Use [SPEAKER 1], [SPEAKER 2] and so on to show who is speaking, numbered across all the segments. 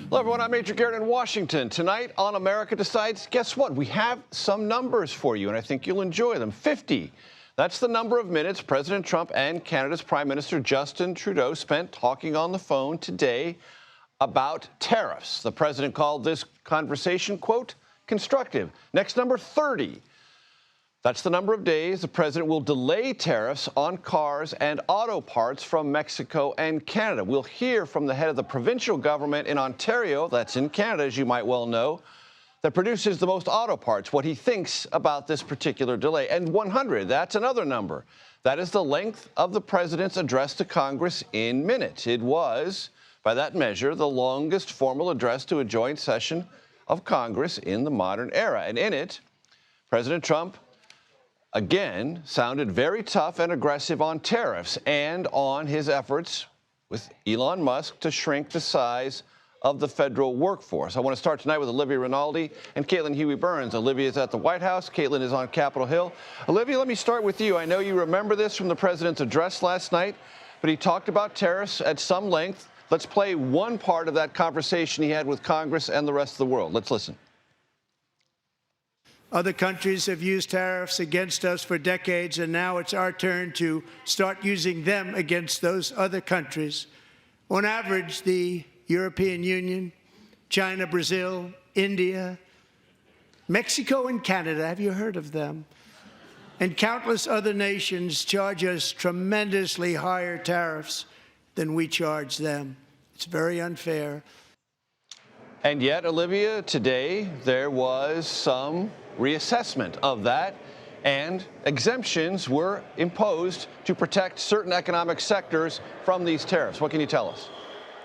[SPEAKER 1] Hello, everyone. I'm Major Garrett in Washington. Tonight on America Decides, guess what? We have some numbers for you, and I think you'll enjoy them. 50. That's the number of minutes President Trump and Canada's Prime Minister Justin Trudeau spent talking on the phone today about tariffs. The president called this conversation, quote, constructive. Next number, 30. That's the number of days the president will delay tariffs on cars and auto parts from Mexico and Canada. We'll hear from the head of the provincial government in Ontario, that's in Canada, as you might well know, that produces the most auto parts, what he thinks about this particular delay. And 100, that's another number. That is the length of the president's address to Congress in minutes. It was, by that measure, the longest formal address to a joint session of Congress in the modern era. And in it, President Trump again sounded very tough and aggressive on tariffs and on his efforts with Elon Musk to shrink the size of the federal workforce. I want to start tonight with Olivia Rinaldi and Caitlin Huey-Burns. Olivia is at the White House. Caitlin is on Capitol Hill. Olivia, let me start with you. I know you remember this from the president's address last night, but he talked about tariffs at some length. Let's play one part of that conversation he had with Congress and the rest of the world. Let's listen.
[SPEAKER 2] Other countries have used tariffs against us for decades, and now it's our turn to start using them against those other countries. On average, the European Union, China, Brazil, India, Mexico, and Canada, have you heard of them? And countless other nations charge us tremendously higher tariffs than we charge them. It's very unfair.
[SPEAKER 1] And yet, Olivia, today there was some reassessment of that, and exemptions were imposed to protect certain economic sectors from these tariffs. What can you tell us?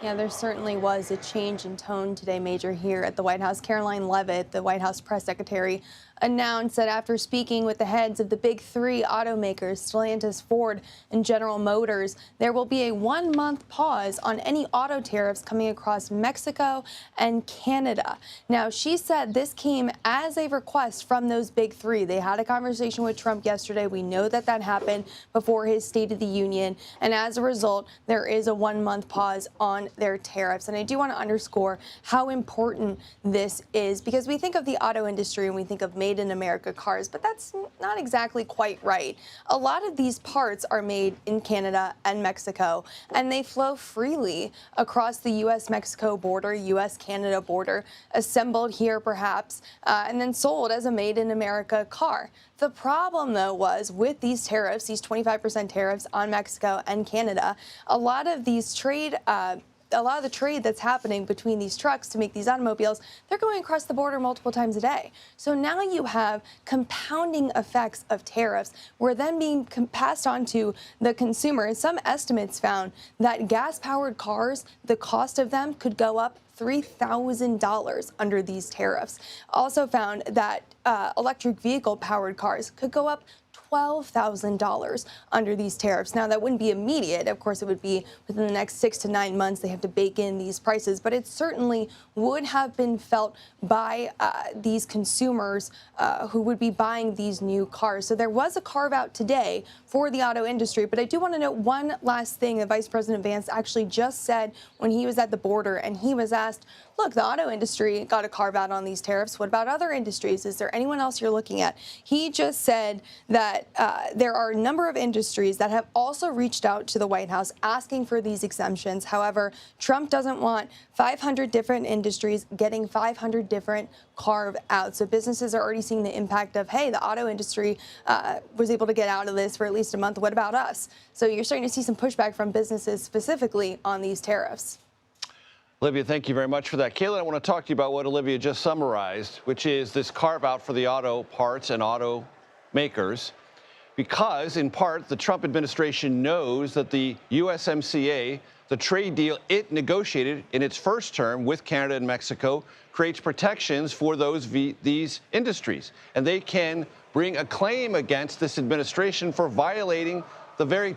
[SPEAKER 3] Yeah, there certainly was a change in tone today, Major, here at the White House. Caroline Leavitt, the White House press secretary, announced that after speaking with the heads of the big three automakers, Stellantis, Ford, and General Motors, there will be a 1-month pause on any auto tariffs coming across Mexico and Canada. Now, she said this came as a request from those big three. They had a conversation with Trump yesterday. We know that that happened before his State of the Union. And as a result, there is a 1-month pause on their tariffs. And I do want to underscore how important this is, because we think of the auto industry and we think of made in America cars, but that's not exactly quite right. A lot of these parts are made in Canada and Mexico, and they flow freely across the U.S.-Mexico border, U.S.-Canada border, assembled here perhaps, and then sold as a made in America car. The problem, though, was with these tariffs, these 25% tariffs on Mexico and Canada, a lot of the trade that's happening between these trucks to make these automobiles, they're going across the border multiple times a day. So now you have compounding effects of tariffs where then being passed on to the consumer. Some estimates found that gas-powered cars, the cost of them could go up $3,000 under these tariffs. Also found that electric vehicle-powered cars could go up $12,000 under these tariffs. Now, that wouldn't be immediate. Of course, it would be within the next 6 to 9 months. They have to bake in these prices, but it certainly would have been felt by these consumers who would be buying these new cars. So there was a carve out today for the auto industry, but I do want to note one last thing that Vice President Vance actually just said when he was at the border, and he was asked, look, the auto industry got a carve out on these tariffs. What about other industries? Is there anyone else you're looking at? He just said that there are a number of industries that have also reached out to the White House asking for these exemptions. However, Trump doesn't want 500 different industries getting 500 different carve out. So businesses are already seeing the impact of, hey, the auto industry was able to get out of this for at least a month. What about us? So you're starting to see some pushback from businesses specifically on these tariffs.
[SPEAKER 1] Olivia, thank you very much for that. Caitlin, I want to talk to you about what Olivia just summarized, which is this carve-out for the auto parts and auto makers, because, in part, the Trump administration knows that the USMCA, the trade deal it negotiated in its first term with Canada and Mexico, creates protections for these industries. And they can bring a claim against this administration for violating the very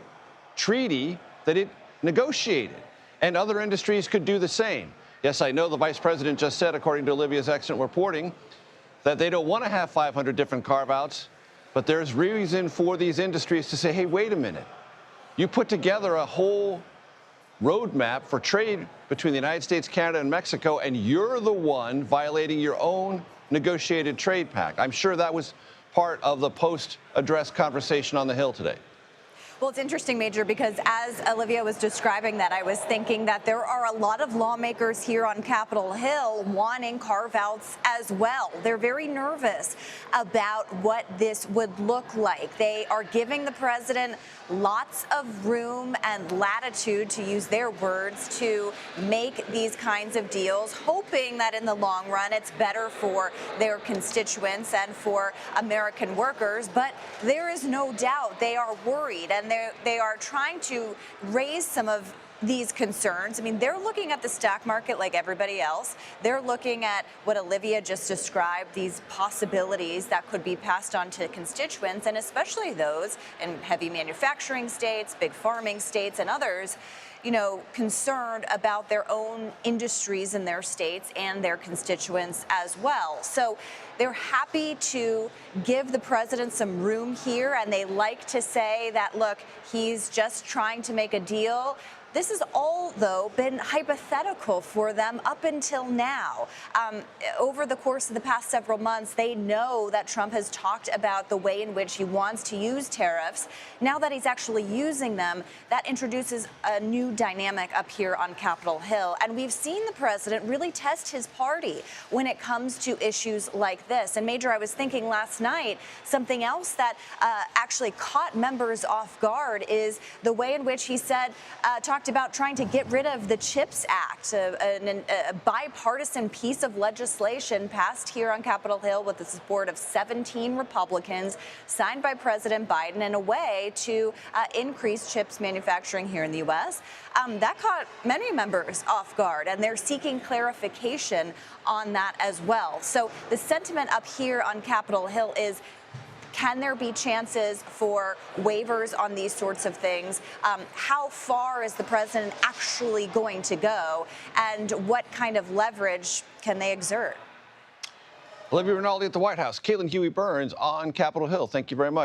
[SPEAKER 1] treaty that it negotiated. And other industries could do the same. Yes, I know the vice president just said, according to Olivia's excellent reporting, that they don't want to have 500 different carve-outs, but there's reason for these industries to say, hey, wait a minute. You put together a whole roadmap for trade between the United States, Canada, and Mexico, and you're the one violating your own negotiated trade pact. I'm sure that was part of the post-address conversation on the Hill today.
[SPEAKER 4] Well, it's interesting, Major, because as Olivia was describing that, I was thinking that there are a lot of lawmakers here on Capitol Hill wanting carve-outs as well. They're very nervous about what this would look like. They are giving the president lots of room and latitude, to use their words, to make these kinds of deals, hoping that in the long run it's better for their constituents and for American workers. But there is no doubt they are worried, and they are trying to raise some of these concerns. I mean, they're looking at the stock market like everybody else. They're looking at what Olivia just described, these possibilities that could be passed on to constituents, and especially those in heavy manufacturing states, big farming states, and others, you know, concerned about their own industries in their states and their constituents as well. So they're happy to give the president some room here, and they like to say that, look, he's just trying to make a deal. This has all, though, been hypothetical for them up until now. Over the course of the past several months, they know that Trump has talked about the way in which he wants to use tariffs. Now that he's actually using them, that introduces a new dynamic up here on Capitol Hill. And we've seen the president really test his party when it comes to issues like this. And Major, I was thinking last night, something else that actually caught members off guard is the way in which he said, talked about trying to get rid of the CHIPS Act, a bipartisan piece of legislation passed here on Capitol Hill with the support of 17 Republicans, signed by President Biden, in a way to increase chips manufacturing here in the U.S. That caught many members off guard, and they're seeking clarification on that as well. So the sentiment up here on Capitol Hill is, can there be chances for waivers on these sorts of things? How far is the president actually going to go? And what kind of leverage can they exert?
[SPEAKER 1] Olivia Rinaldi at the White House. Caitlin Huey-Burns on Capitol Hill. Thank you very much.